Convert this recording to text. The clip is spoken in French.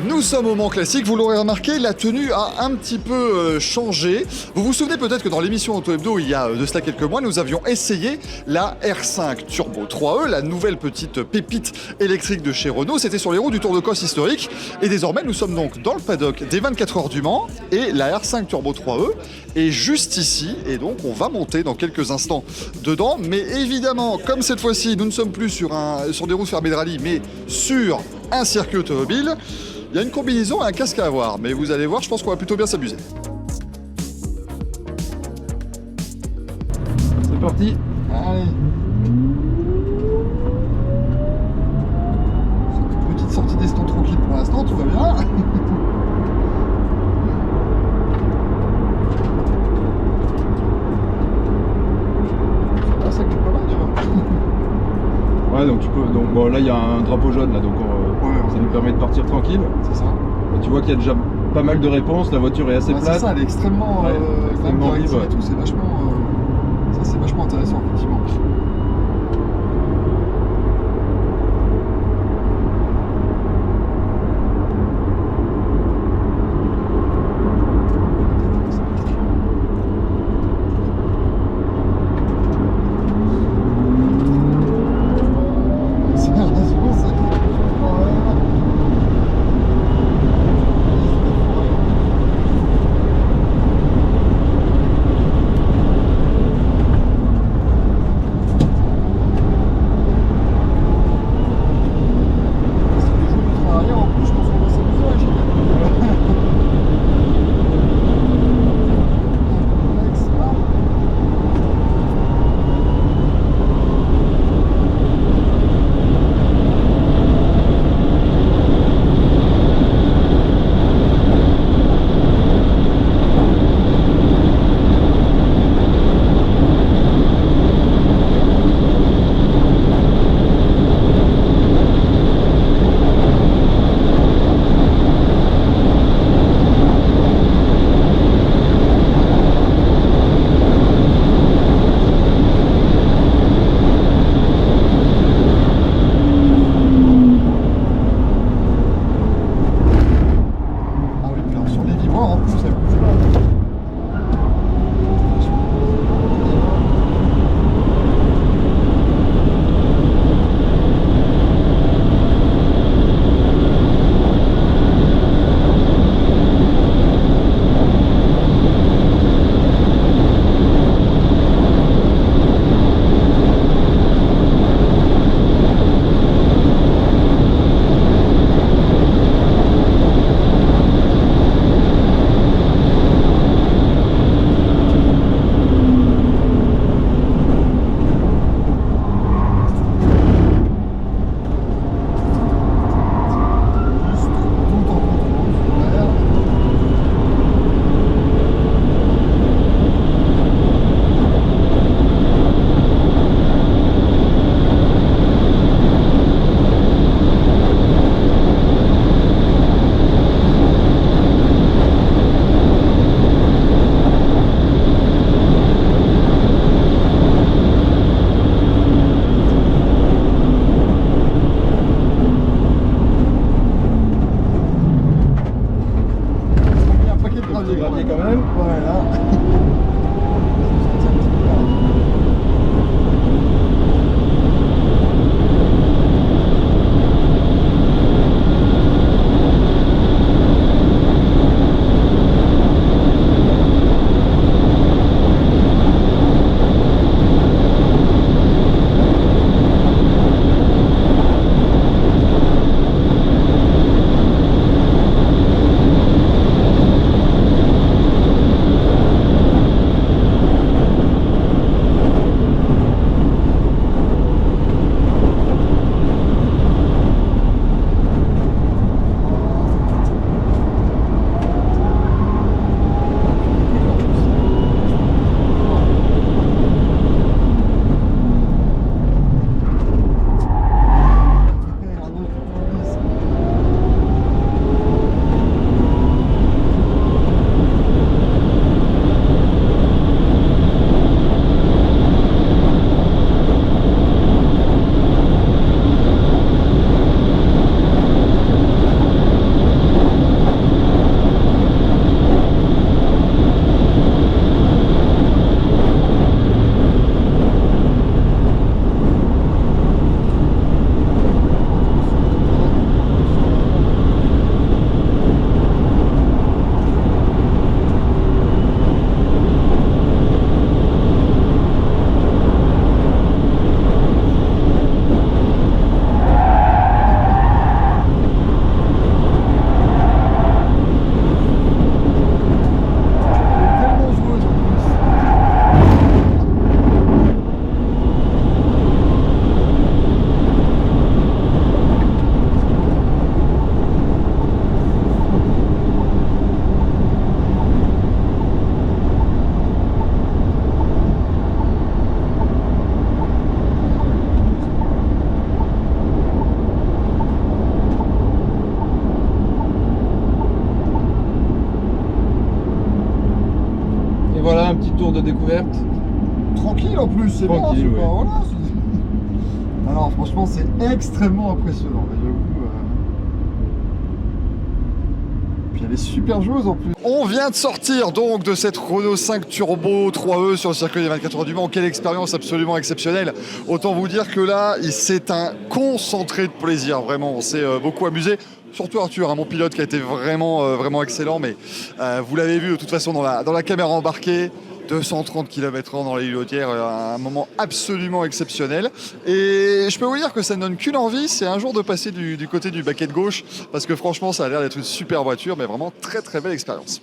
Nous sommes au Mans Classique, vous l'aurez remarqué, la tenue a un petit peu changé. Vous vous souvenez peut-être que dans l'émission Auto Hebdo, il y a de cela quelques mois, nous avions essayé la R5 Turbo 3E, la nouvelle petite pépite électrique de chez Renault. C'était sur les roues du Tour de Corse historique. Et désormais, nous sommes donc dans le paddock des 24 heures du Mans et la R5 Turbo 3E est juste ici. Et donc, on va monter dans quelques instants dedans. Mais évidemment, comme cette fois-ci, nous ne sommes plus sur des routes fermées de rallye, mais sur un circuit automobile, il y a une combinaison et un casque à avoir. Mais vous allez voir, je pense qu'on va plutôt bien s'amuser. C'est parti. Allez. Petite sortie d'eston tranquille pour l'instant, tout va bien. Ça coûte pas mal déjà. Ouais, donc tu peux. Donc bon, là il y a un drapeau jaune là, donc ça nous permet de partir tranquille. C'est ça. Et tu vois qu'il y a déjà pas mal de réponses. La voiture est assez plate. C'est ça, elle est extrêmement, extrêmement directive vive. et tout. C'est vachement, ça c'est vachement intéressant effectivement. Quand même. Voilà. tour de découverte. Tranquille en plus, c'est bien. Tranquille, ouais. Voilà, alors franchement, c'est extrêmement impressionnant. J'avoue. Puis elle est super joueuse en plus. On vient de sortir donc de cette Renault 5 Turbo 3E sur le circuit des 24 heures du Mans. Quelle expérience absolument exceptionnelle. Autant vous dire que là, c'est un concentré de plaisir. Vraiment, on s'est beaucoup amusé. Surtout Arthur, hein, mon pilote qui a été vraiment excellent. Mais vous l'avez vu de toute façon dans la caméra embarquée. 230 km/h dans les îlotières, un moment absolument exceptionnel. Et je peux vous dire que ça ne donne qu'une envie, c'est un jour de passer du côté du baquet de gauche, parce que franchement, ça a l'air d'être une super voiture, mais vraiment très très belle expérience.